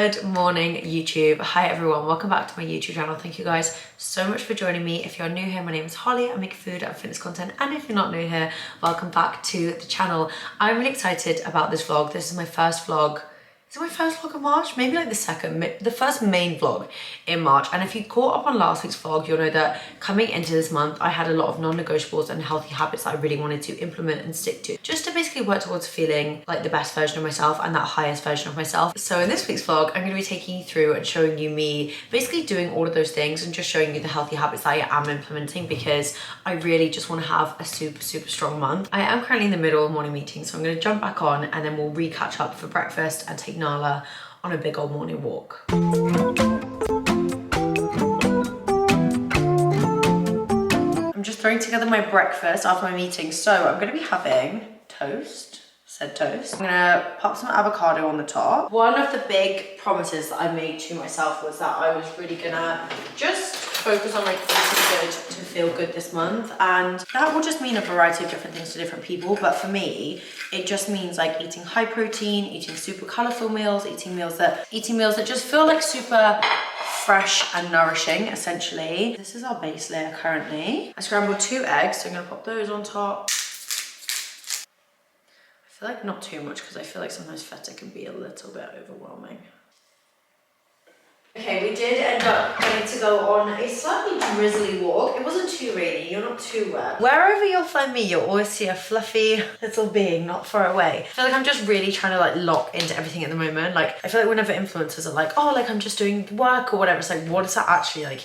Good morning, YouTube. Hi everyone, welcome back to my YouTube channel. Thank you guys so much for joining me. If you're new here, my name is Holly. I make food and fitness content, and if you're not new here, welcome back to the channel. I'm really excited about this vlog. This is my first vlog. Is it my first vlog of March? Maybe like the first main vlog in March. And if you caught up on last week's vlog, you'll know that coming into this month, I had a lot of non-negotiables and healthy habits that I really wanted to implement and stick to, just to basically work towards feeling like the best version of myself and that highest version of myself. So in this week's vlog, I'm gonna be taking you through and showing you me basically doing all of those things and just showing you the healthy habits that I am implementing, because I really just wanna have a super strong month. I am currently in the middle of morning meeting, so I'm gonna jump back on and then we'll re-catch up for breakfast and take Nala on a big old morning walk. I'm just throwing together my breakfast after my meeting. So I'm gonna be having toast, said toast. I'm gonna pop some avocado on the top. One of the big promises that I made to myself was that I was really gonna just focus on like eating good to feel good this month, and that will just mean a variety of different things to different people, but for me it just means like eating high protein, eating super colorful meals, eating meals that just feel like super fresh and nourishing, essentially. This is our base layer currently. I scrambled 2 eggs, so I'm gonna pop those on top. I feel like not too much, because I feel like sometimes feta can be a little bit overwhelming. Okay, we did end up going to go on a slightly drizzly walk. It wasn't too rainy, you're not too wet. Wherever you'll find me, you'll always see a fluffy little being not far away. I feel like I'm just really trying to like lock into everything at the moment. Like, I feel like whenever influencers are like, oh, like I'm just doing work or whatever, it's like, what does that actually like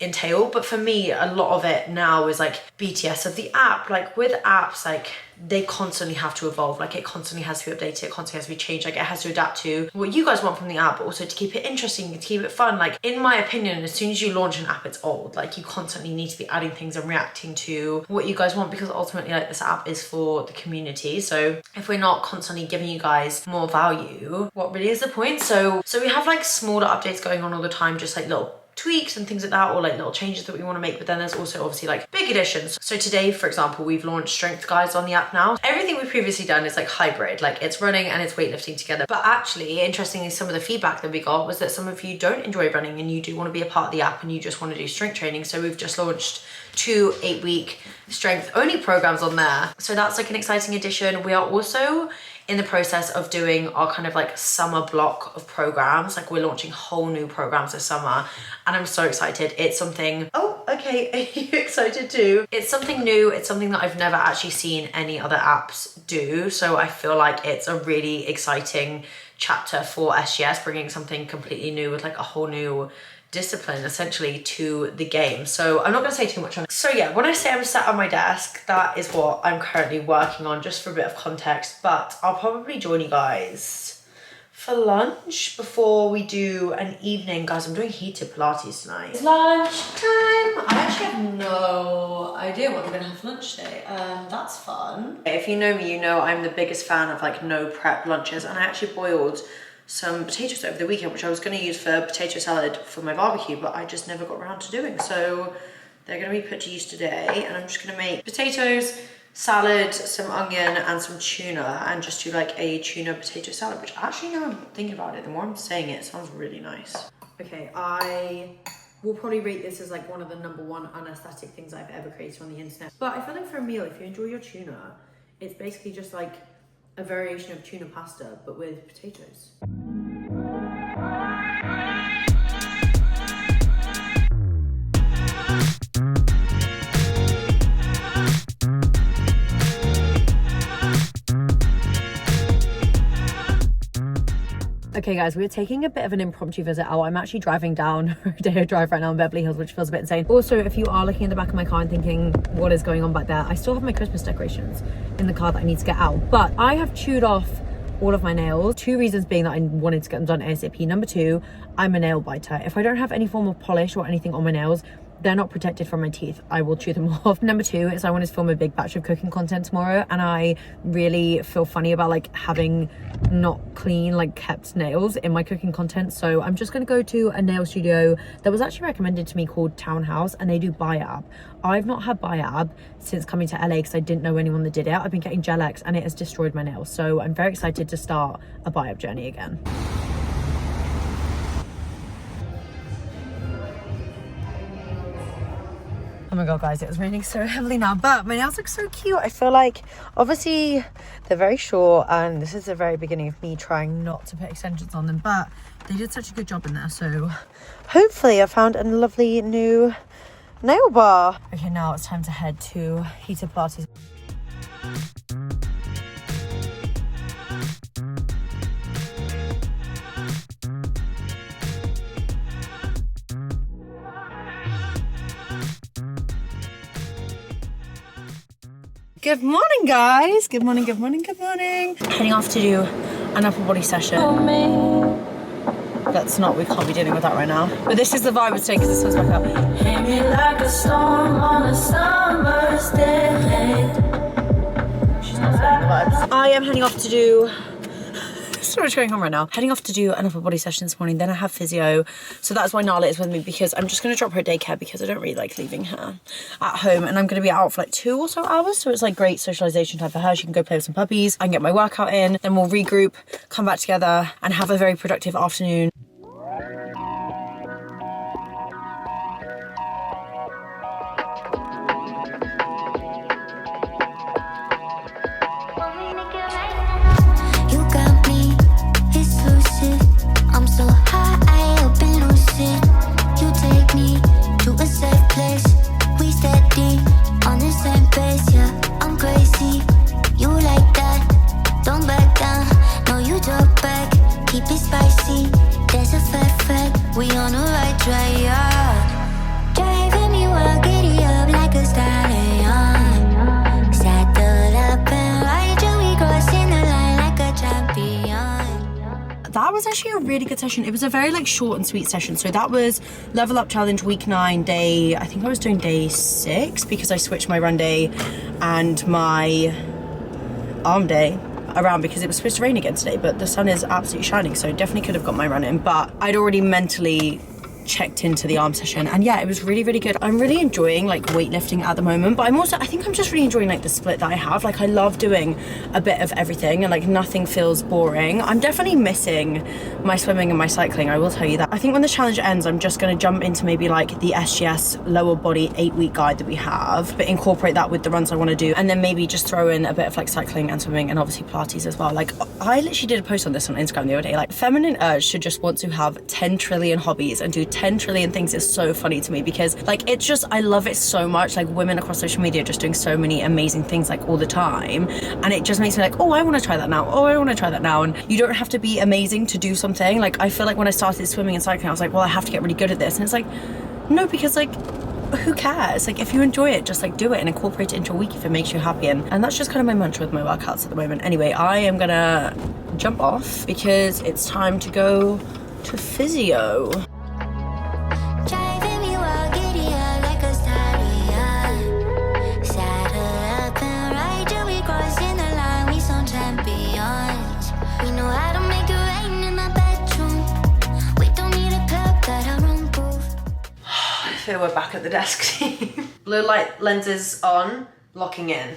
entail? But for me, a lot of it now is like BTS of the app. Like with apps, like they constantly have to evolve, like it constantly has to be updated, it constantly has to be changed, like it has to adapt to what you guys want from the app, but also to keep it interesting, to keep it fun. Like in my opinion, as soon as you launch an app, it's old. Like you constantly need to be adding things and reacting to what you guys want, because ultimately like this app is for the community. So if we're not constantly giving you guys more value, what really is the point? So we have like smaller updates going on all the time, just like little tweaks and things like that, or like little changes that we want to make, but then there's also obviously like big additions. So today, for example, we've launched strength guides on the app now. Everything we've previously done is like hybrid, like it's running and it's weightlifting together. But actually, interestingly, some of the feedback that we got was that some of you don't enjoy running and you do want to be a part of the app and you just want to do strength training. So we've just launched 2 8-week strength only programs on there. So that's like an exciting addition. We are also in the process of doing our kind of like summer block of programs. Like we're launching whole new programs this summer and I'm so excited. It's something, oh, okay, are you excited too? It's something new. It's something that I've never actually seen any other apps do. So I feel like it's a really exciting chapter for SGS, bringing something completely new with like a whole new discipline essentially to the game. So I'm not gonna say too much on it. So yeah, when I say I'm sat on my desk, that is what I'm currently working on, just for a bit of context, but I'll probably join you guys for lunch before we do an evening. Guys, I'm doing heated Pilates tonight. It's lunchtime. I actually have no idea what we're gonna have for lunch today. That's fun. If you know me, you know I'm the biggest fan of like no prep lunches, and I actually boiled some potatoes over the weekend, which I was going to use for potato salad for my barbecue, but I just never got around to doing. So they're going to be put to use today, and I'm just going to make potatoes, salad, some onion, and some tuna, and just do like a tuna potato salad, which actually, now I'm thinking about it, the more I'm saying it, it sounds really nice. Okay, I will probably rate this as like one of the #1 unaesthetic things I've ever created on the internet. But I feel like for a meal, if you enjoy your tuna, it's basically just like a variation of tuna pasta, but with potatoes. Okay guys, we're taking a bit of an impromptu visit out. I'm actually driving down Rodeo Drive right now in Beverly Hills, which feels a bit insane. Also, if you are looking in the back of my car and thinking, what is going on back there? I still have my Christmas decorations in the car that I need to get out. But I have chewed off all of my nails. 2 reasons being that I wanted to get them done ASAP. Number 2, I'm a nail biter. If I don't have any form of polish or anything on my nails, they're not protected from my teeth. I will chew them off. Number 2 is I wanted to film a big batch of cooking content tomorrow, and I really feel funny about like having not clean, like kept nails in my cooking content. So I'm just gonna go to a nail studio that was actually recommended to me called Townhouse, and they do Biab. I've not had Biab since coming to LA because I didn't know anyone that did it. I've been getting Gel-X and it has destroyed my nails. So I'm very excited to start a Biab journey again. Oh my god, guys, it was raining so heavily now, but my nails look so cute. I feel like, obviously, they're very short, and this is the very beginning of me trying not to put extensions on them, but they did such a good job in there, so hopefully I found a lovely new nail bar. Okay, now it's time to head to Heated Pilates. Good morning, guys. Good morning, good morning, good morning. Heading off to do an upper body session. That's not, we can't be dealing with that right now. But this is the vibe it's taking because this one's back up. Hit me like a storm on a summer's day. She's not feeling the vibes. I am heading off to do... So much going on right now. Heading off to do an upper body session this morning, then I have physio. So that's why Nala is with me, because I'm just going to drop her at daycare because I don't really like leaving her at home, and I'm going to be out for like 2 or so hours, so it's like great socialization time for her. She can go play with some puppies, I can get my workout in, then we'll regroup, come back together and have a very productive afternoon. That was actually a really good session. It was a very like short and sweet session. So that was Level Up Challenge week 9 day, I think I was doing day 6 because I switched my run day and my arm day around because it was supposed to rain again today, but the sun is absolutely shining, so definitely could have got my run in, but I'd already mentally checked into the arm session, and yeah, it was really, really good. I'm really enjoying like weightlifting at the moment, but I think I'm just really enjoying like the split that I have. Like I love doing a bit of everything and like nothing feels boring. I'm definitely missing my swimming and my cycling, I will tell you that. I think when the challenge ends, I'm just going to jump into maybe like the SGS lower body 8-week guide that we have, but incorporate that with the runs I want to do, and then maybe just throw in a bit of like cycling and swimming and obviously Pilates as well. Like I literally did a post on this on Instagram the other day, like feminine urge should just want to have 10 trillion hobbies and do 10 trillion things is so funny to me, because like it's just, I love it so much. Like women across social media just doing so many amazing things like all the time, and it just makes me like, oh, I want to try that now, oh, I want to try that now. And you don't have to be amazing to do something. Like I feel like when I started swimming and cycling, I was like, well, I have to get really good at this, and it's like, no, because like who cares? Like if you enjoy it, just like do it and incorporate it into a week if it makes you happy. And that's just kind of my mantra with my workouts at the moment. Anyway, I am gonna jump off because it's time to go to physio. So we're back at the desk team. Blue light lenses on, locking in.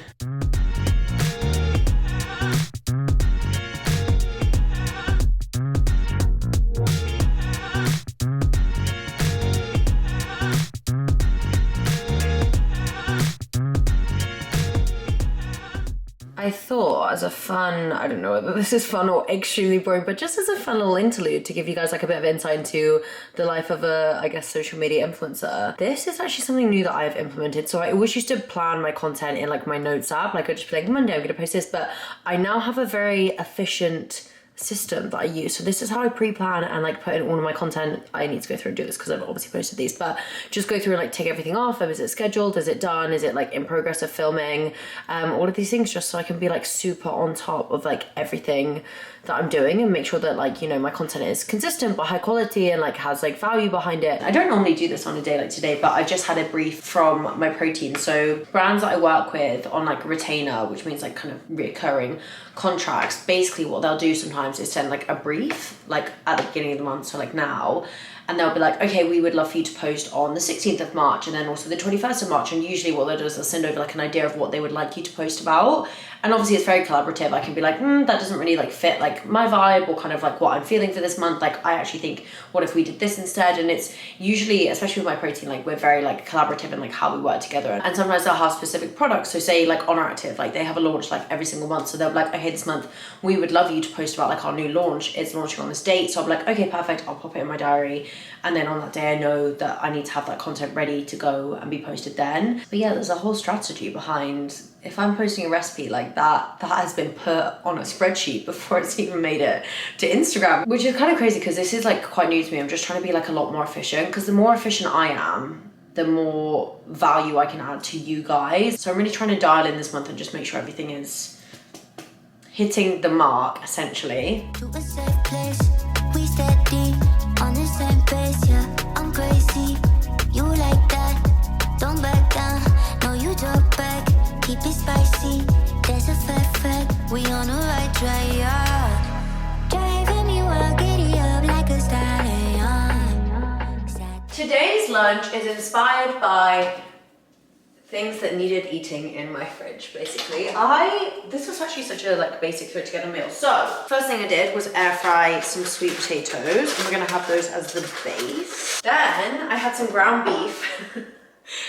I thought as a fun, I don't know whether this is fun or extremely boring, but just as a fun little interlude to give you guys like a bit of insight into the life of a, I guess, social media influencer. This is actually something new that I've implemented. So I always used to plan my content in like my notes app. Like I'd just be like, Monday I'm gonna post this, but I now have a very efficient system that I use. So this is how I pre-plan and like put in all of my content. I need to go through and do this because I've obviously posted these, but just go through and like tick everything off. Is it scheduled? Is it done? Is it like in progress of filming? All of these things, just so I can be like super on top of like everything that I'm doing and make sure that like, you know, my content is consistent but high quality and like has like value behind it. I don't normally do this on a day like today, but I just had a brief from my protein. So brands that I work with on like retainer, which means like kind of reoccurring contracts, basically what they'll do sometimes is send like a brief like at the beginning of the month, so like now, and they'll be like, okay, we would love for you to post on the 16th of March and then also the 21st of March. And usually what they'll do is they'll send over like an idea of what they would like you to post about. And obviously it's very collaborative. I can be like, that doesn't really like fit like my vibe or kind of like what I'm feeling for this month. Like I actually think, what if we did this instead? And it's usually, especially with my protein, like we're very like collaborative in like how we work together. And sometimes they'll have specific products. So say like Honor Active, like they have a launch like every single month. So they'll be like, okay, this month we would love you to post about like our new launch. It's launching on this date. So I'll be like, okay, perfect. I'll pop it in my diary. And then on that day I know that I need to have that content ready to go and be posted then. But yeah, there's a whole strategy behind, if I'm posting a recipe like that has been put on a spreadsheet before it's even made it to Instagram, which is kind of crazy because this is like quite new to me. I'm just trying to be like a lot more efficient, because the more efficient I am, the more value I can add to you guys. So I'm really trying to dial in this month and just make sure everything is hitting the mark, essentially. To a safe place, we steady on the same pace, yeah. I'm crazy, you like that, don't back down, no you talk back, keep it spicy, there's a fact, we on the right track, yeah. Driving me wild, giddy up like a stallion. Today's lunch is inspired by things that needed eating in my fridge, basically. This was actually such a like basic put together meal. So first thing I did was air fry some sweet potatoes, and we're gonna have those as the base. Then I had some ground beef.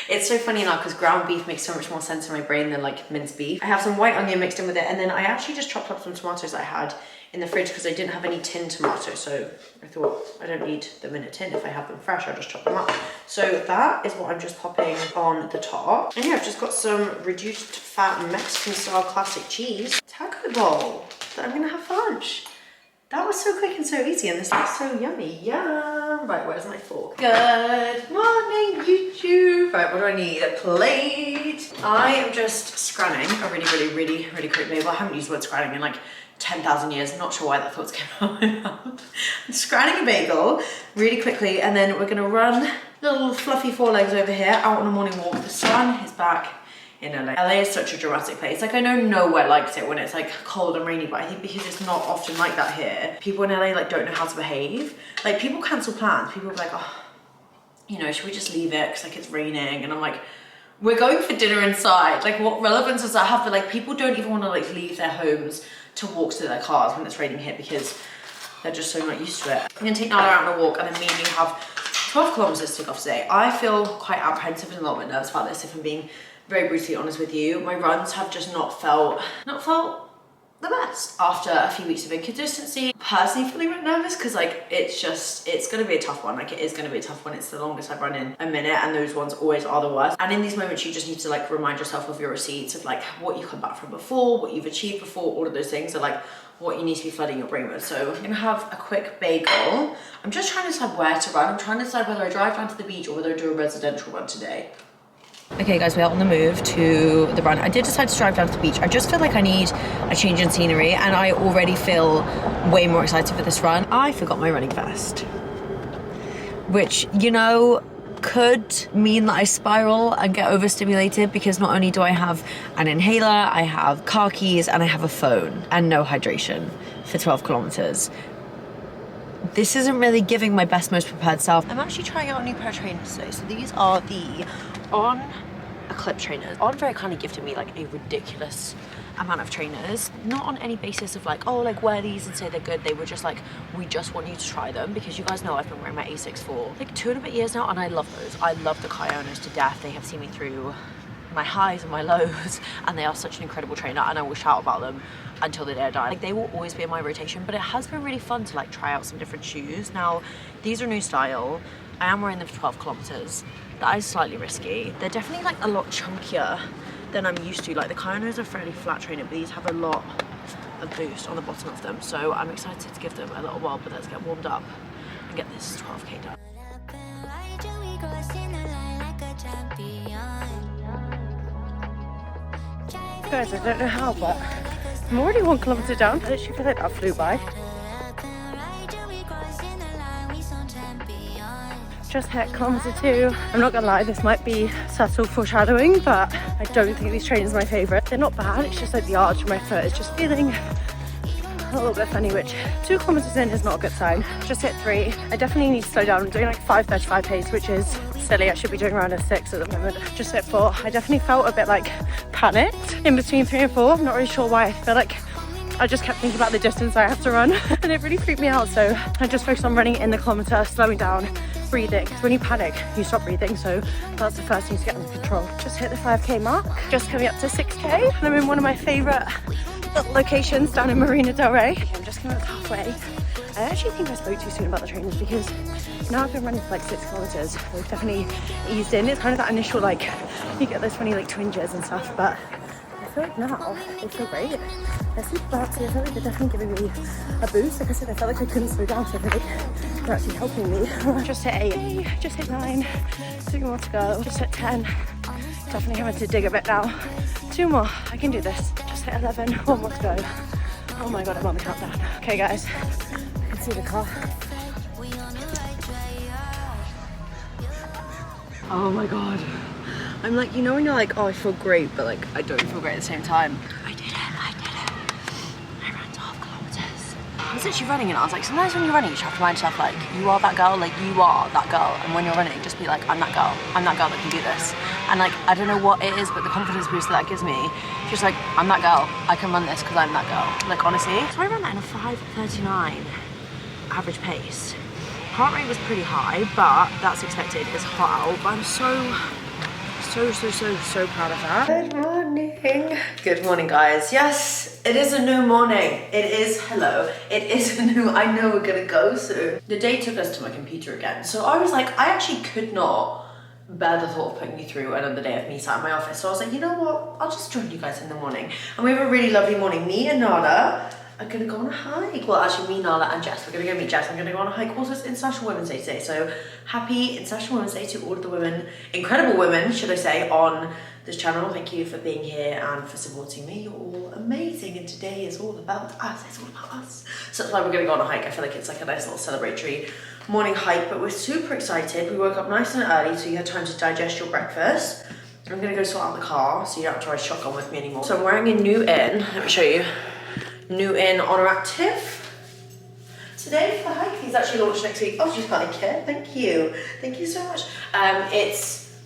It's so funny now because ground beef makes so much more sense in my brain than like minced beef. I have some white onion mixed in with it, and then I actually just chopped up some tomatoes I had in the fridge because I didn't have any tin tomatoes, so I thought I don't need them in a tin. If I have them fresh, I'll just chop them up. So that is what I'm just popping on the top. And yeah, I've just got some reduced fat Mexican style classic cheese taco bowl that I'm gonna have for lunch. That was so quick and so easy, and this looks so yummy. Yum! Right, where's my fork? Good morning, YouTube. Right, what do I need? A plate. I am just scranning a really quick meal. I haven't used the word scranning in like 10,000 years. I'm not sure why that thought's came out of my mouth. I'm scranning a bagel really quickly, and then we're gonna run little fluffy forelegs over here out on a morning walk. The sun is back in LA. LA is such a dramatic place. Like I know nowhere likes it when it's like cold and rainy, but I think because it's not often like that here, people in LA like don't know how to behave. Like people cancel plans. People are like, oh, you know, should we just leave it because like it's raining? And I'm like, we're going for dinner inside. Like what relevance does that have? But like people don't even want to like leave their homes to walk to their cars when it's raining here because they're just so not used to it. I'm gonna take Nala out on a walk, and then me and you have 12 kilometers to take off today. I feel quite apprehensive and a little bit nervous about this, if I'm being very brutally honest with you. My runs have just not felt the best after a few weeks of inconsistency. Personally feeling a bit nervous because like it's gonna be a tough one. Like it is gonna be a tough one. It's the longest I've run in a minute, and those ones always are the worst. And in these moments you just need to like remind yourself of your receipts, of like what you come back from before, what you've achieved before. All of those things are like what you need to be flooding your brain with. So I'm gonna have a quick bagel. I'm just trying to decide where to run. I'm trying to decide whether I drive down to the beach or whether I do a residential run today. Okay guys, we're on the move to the run. I did decide to drive down to the beach. I just feel like I need a change in scenery, and I already feel way more excited for this run. I forgot my running vest, which, you know, could mean that I spiral and get overstimulated, because not only do I have an inhaler, I have car keys, and I have a phone and no hydration for 12 kilometers. This isn't really giving my best, most prepared self. I'm actually trying out a new pair of trainers today. So these are the On Eclipse trainers. On very kindly gifted me like a ridiculous amount of trainers, not on any basis of like, oh, like wear these and say they're good. They were just like, we just want you to try them, because you guys know I've been wearing my Asics for like 2 and a bit years now, and I love those. I love the Kyonos to death. They have seen me through my highs and my lows, and they are such an incredible trainer, and I will shout about them until the day I die. Like they will always be in my rotation, but it has been really fun to like try out some different shoes. Now these are new style. I am wearing them for 12 kilometers. That is slightly risky. They're definitely like a lot chunkier than I'm used to. Like the Kyonos are fairly flat trainer, but these have a lot of boost on the bottom of them. So I'm excited to give them a little while, but let's get warmed up and get this 12K done. Guys, I don't know how, but I'm already 1 kilometer down. I literally feel like that flew by. Just hit kilometer 2. I'm not gonna lie, this might be subtle foreshadowing, but I don't think these trainers are my favorite. They're not bad, it's just like the arch of my foot is just feeling a a little bit funny, which 2 kilometers in is not a good sign. Just hit 3. I definitely need to slow down. I'm doing like 5:35 pace, which is silly. I should be doing around a 6 at the moment. Just hit 4. I definitely felt a bit like panicked in between 3 and 4. I'm not really sure why. I feel like I just kept thinking about the distance I have to run and it really freaked me out. So I just focused on running in the kilometer, slowing down, breathing. Because when you panic, you stop breathing. So that's the first thing to get under control. Just hit the 5K mark, just coming up to 6K. And I'm in one of my favorite locations down in Marina Del Rey. I'm just coming up halfway. I actually think I spoke too soon about the trainers because now I've been running for like 6 kilometers. We've definitely eased in. It's kind of that initial like, you get those funny like twinges and stuff, but I feel like now they feel great. They're super bouncy. I feel like they're definitely giving me a boost. Like I said, I felt like I couldn't slow down, so I feel like they're actually helping me. Just hit 8, just hit 9, 2 more to go. Just hit 10. Definitely having to dig a bit now. 2 more, I can do this. Just hit 11, 1 more to go. Oh my God, I'm on the countdown. Okay guys, I can see the car. Oh my God. I'm like, you know when you're like, oh, I feel great, but like, I don't feel great at the same time. I did it. I ran 12 kilometers. I was literally running and I was like, sometimes when you're running, you just have to remind yourself like, you are that girl, like you are that girl. And when you're running, just be like, I'm that girl that can do this. And like, I don't know what it is, but the confidence boost that gives me, just like, I'm that girl, I can run this because I'm that girl. Like honestly, so I ran that in a 5:39 average pace. Heart rate was pretty high, but that's expected, it's hot out, but I'm so proud of that. Good morning. Good morning, guys. Yes, it is a new morning. It is a new, I know we're gonna go soon. The day took us to my computer again. So I was like, I actually could not bear the thought of putting you through another day of me sat in my office. So I was like, you know what? I'll just join you guys in the morning. And we have a really lovely morning. Me and Nala are gonna go on a hike. Well, actually me, Nala and Jess, we're gonna go meet Jess. I'm gonna go on a hike. Also, it's International Women's Day today. So happy International Women's Day to all of the women, incredible women, should I say, on this channel. Thank you for being here and for supporting me. You're all amazing. And today is all about us. It's all about us. So that's why we're gonna go on a hike. I feel like it's like a nice little celebratory morning hike, but we're super excited. We woke up nice and early, so you had time to digest your breakfast. I'm gonna go sort out the car, so you don't have to ride shotgun with me anymore. So I'm wearing a New In. Let me show you. New In Honor Active today for the hike. He's actually launched next week. Oh, she's got a kit. Thank you so much. It's,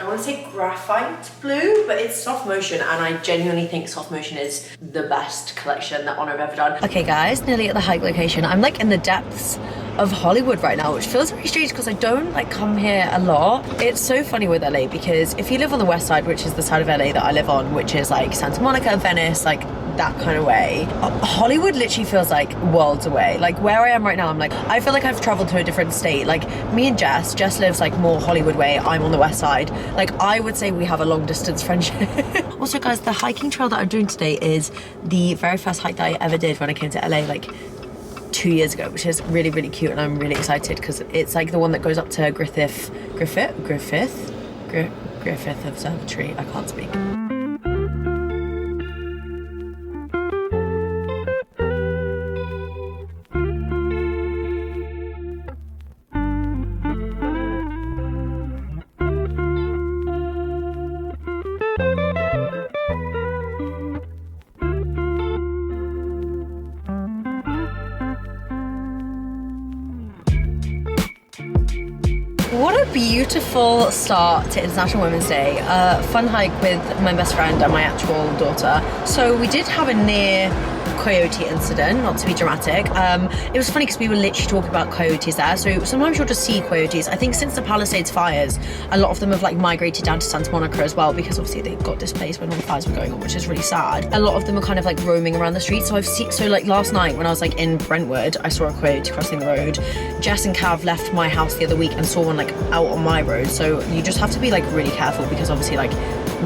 I want to say graphite blue, but it's Soft Motion, and I genuinely think Soft Motion is the best collection that Honor have ever done. Okay guys, nearly at the hike location. I'm like in the depths of Hollywood right now, which feels very strange because I don't like come here a lot. It's so funny with LA because if you live on the west side, which is the side of LA that I live on, which is like Santa Monica, Venice, like that kind of way, Hollywood literally feels like worlds away. Like where I am right now, I'm like, I feel like I've traveled to a different state. Like me and Jess lives like more Hollywood way, I'm on the west side. Like I would say we have a long distance friendship. Also guys, the hiking trail that I'm doing today is the very first hike that I ever did when I came to LA like 2 years ago, which is really, really cute, and I'm really excited because it's like the one that goes up to Griffith Observatory. I can't speak. What a beautiful start to International Women's Day. Fun hike with my best friend and my actual daughter. So we did have a near coyote incident, not to be dramatic. It was funny because we were literally talking about coyotes there. So sometimes you'll just see coyotes. I think since the Palisades fires, a lot of them have like migrated down to Santa Monica as well, because obviously they got displaced when all the fires were going on, which is really sad. A lot of them are kind of like roaming around the streets. So like last night when I was like in Brentwood, I saw a coyote crossing the road. Jess and Cav left my house the other week and saw one like out on my road. So you just have to be like really careful because obviously like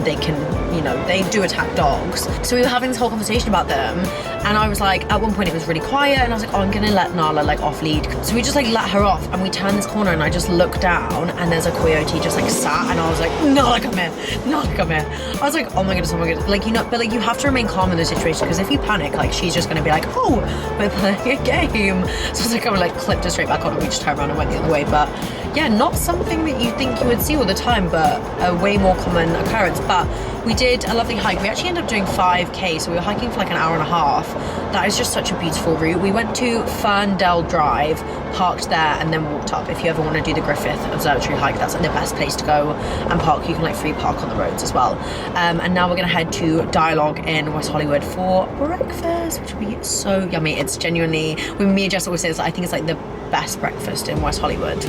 they can, you know, they do attack dogs. So we were having this whole conversation about them, and I was like, at one point it was really quiet, and I was like, oh, I'm gonna let Nala like off lead. So we just like let her off, and we turned this corner, and I just looked down, and there's a coyote just like sat, and I was like, Nala, come here, Nala, come here. I was like, oh my goodness, like, you know, but like you have to remain calm in the situation, because if you panic, like she's just gonna be like, oh, we're playing a game. So I was like, I would like clipped her straight back on, and we just turned around and went the other way. But yeah, not something that you think you would see all the time, but a way more common occurrence. But we did a lovely hike. We actually ended up doing 5k, so we were hiking for like an hour and a half. That is just such a beautiful route. We went to Ferndale Drive, parked there, and then walked up. If you ever want to do the Griffith Observatory hike, that's like the best place to go and park. You can like free park on the roads as well. And now we're gonna head to Dialogue in West Hollywood for breakfast, which will be so yummy. It's genuinely, when me and Jess always say this, I think it's like the best breakfast in West Hollywood.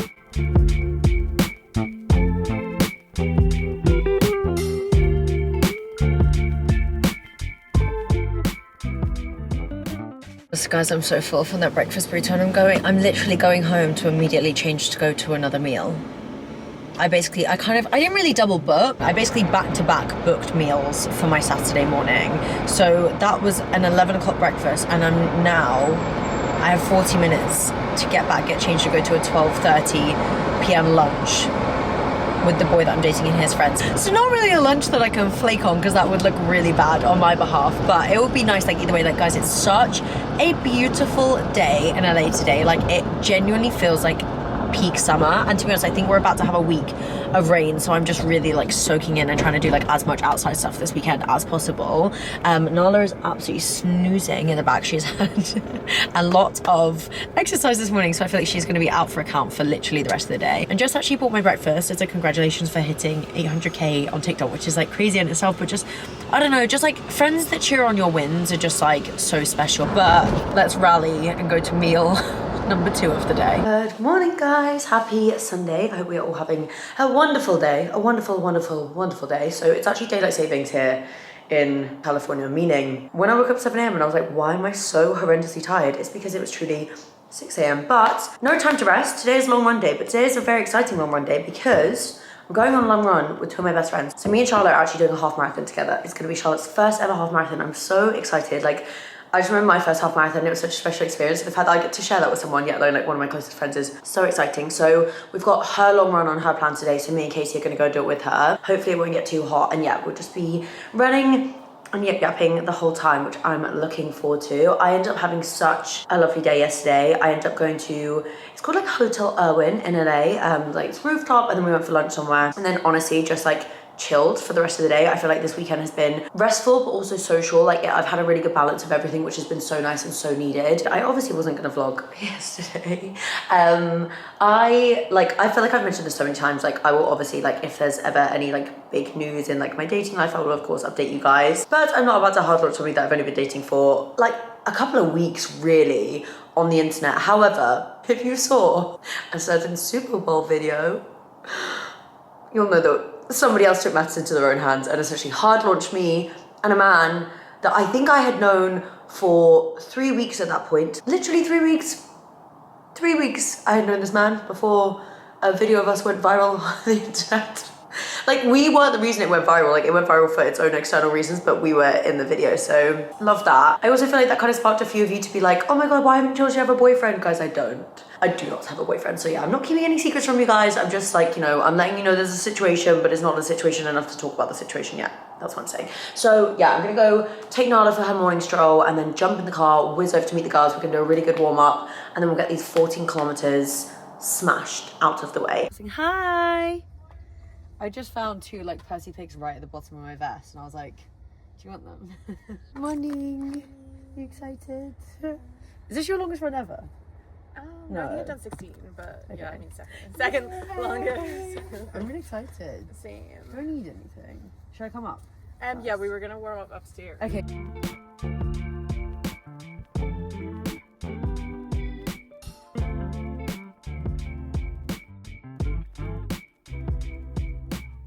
So guys, I'm so full from that breakfast burrito, and I'm literally going home to immediately change to go to another meal. I didn't really double book. I basically back-to-back booked meals for my Saturday morning. So that was an 11 o'clock breakfast, and I have 40 minutes to get back, get changed to go to a 12:30 p.m. lunch with the boy that I'm dating and his friends. So not really a lunch that I can flake on, because that would look really bad on my behalf, but it would be nice, like, either way. Like, guys, it's such a beautiful day in LA today. Like, it genuinely feels like peak summer, and to be honest, I think we're about to have a week of rain, so I'm just really like soaking in and trying to do like as much outside stuff this weekend as possible. Nala is absolutely snoozing in the back. She's had a lot of exercise this morning, so I feel like she's going to be out for a count for literally the rest of the day. And just actually bought my breakfast. It's a congratulations for hitting 800k on TikTok, which is like crazy in itself, but just, I don't know, just like friends that cheer on your wins are just like so special. But let's rally and go to meal number 2 of the day. Good morning, guys. Happy Sunday. I hope we are all having a wonderful day. A wonderful, wonderful, wonderful day. So it's actually daylight savings here in California, meaning when I woke up at 7 a.m. and I was like, why am I so horrendously tired? It's because it was truly 6 a.m. But no time to rest. Today is a long run day, but today is a very exciting long run day because I'm going on a long run with 2 of my best friends. So me and Charlotte are actually doing a half marathon together. It's going to be Charlotte's first ever half marathon. I'm so excited. Like, I just remember my first half marathon. It was such a special experience. The fact that I get to share that with someone, yet alone like one of my closest friends, is so exciting. So we've got her long run on her plan today. So me and Casey are going to go do it with her. Hopefully it won't get too hot. And yeah, we'll just be running and yip-yapping the whole time, which I'm looking forward to. I ended up having such a lovely day yesterday. I ended up going to, it's called like Hotel Irwin in LA. Like it's rooftop, and then we went for lunch somewhere. And then honestly, just like chilled for the rest of the day. I feel like this weekend has been restful but also social. Like, yeah, I've had a really good balance of everything, which has been so nice and so needed. I obviously wasn't gonna vlog yesterday. I feel like I've mentioned this so many times. Like, I will obviously, like, if there's ever any like big news in like my dating life, I will of course update you guys. But I'm not about to hard launch somebody that I've only been dating for like a couple of weeks really on the internet. However, if you saw a certain Super Bowl video, you'll know that somebody else took matters into their own hands and essentially hard launched me and a man that I think I had known for 3 weeks at that point. Literally 3 weeks. 3 weeks I had known this man before a video of us went viral on the internet. Like, we weren't the reason it went viral. Like, it went viral for its own external reasons, but we were in the video, so love that. I also feel like that kind of sparked a few of you to be like, oh my god, why haven't you told you have a boyfriend? Guys, I don't. I do not have a boyfriend, so yeah, I'm not keeping any secrets from you guys. I'm just like, you know, I'm letting you know there's a situation, but it's not a situation enough to talk about the situation yet. That's what I'm saying. So yeah, I'm gonna go take Nala for her morning stroll and then jump in the car, whiz over to meet the girls. We're gonna do a really good warm up, and then we'll get these 14 kilometers smashed out of the way. Saying hi. I just found 2 like Percy pigs right at the bottom of my vest, and I was like, do you want them? Morning. Are you excited? Is this your longest run ever? No, I think I've done 16, but okay. Yeah, I mean second longest. I'm really excited. Same. Do I need anything? Should I come up? Yeah, we were gonna warm up upstairs. Okay.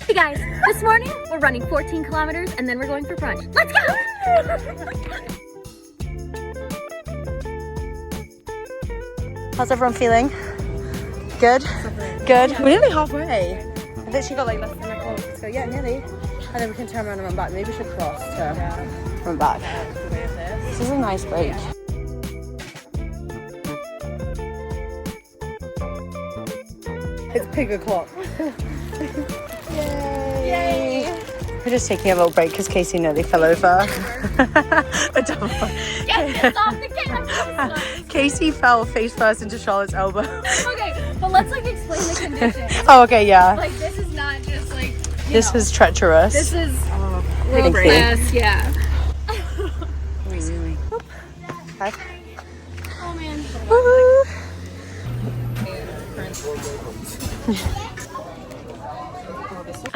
Hey guys, this morning we're running 14 kilometers and then we're going for brunch. Let's go! How's everyone feeling? Good? Good? We're nearly halfway. I've literally got like less than a let's go. Yeah, nearly. And then we can turn around and run back. Maybe we should cross to run back. This is a nice break. It's pig o'clock. Yay! Yay! We're just taking a little break because Casey nearly fell over. Get this off the camera! Casey fell face first into Charlotte's elbow. Okay, But let's like explain the conditions. Oh, okay, yeah. Like this is not just like This is treacherous. this is world class, yeah. Oh man.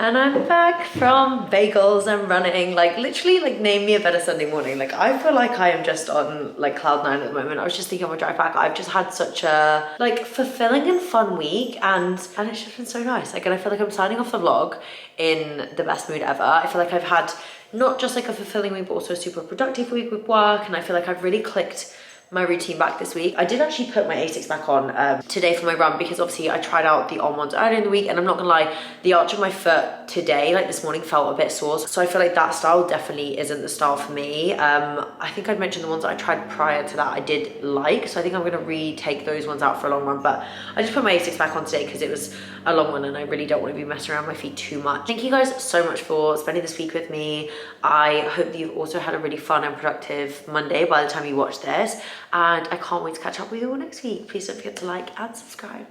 And I'm back from bagels and running. Like literally, like name me a better Sunday morning. Like I feel like I am just on like cloud nine at the moment. I was just thinking on my drive back, I've just had such a like fulfilling and fun week, and it's just been so nice. Like, and I feel like I'm signing off the vlog in the best mood ever. I feel like I've had not just like a fulfilling week, but also a super productive week with work, and I feel like I've really clicked my routine back this week. I did actually put my Asics back on today for my run, because obviously I tried out the on ones earlier in the week, and I'm not gonna lie, the arch of my foot today, like this morning, felt a bit sore. So I feel like that style definitely isn't the style for me. I think I'd mentioned the ones that I tried prior to that I did like, so I think I'm gonna retake those ones out for a long run. But I just put my Asics back on today because it was a long one and I really don't want to be messing around my feet too much. Thank you guys so much for spending this week with me. I hope that you've also had a really fun and productive Monday by the time you watch this, and I can't wait to catch up with you all next week. Please don't forget to like and subscribe.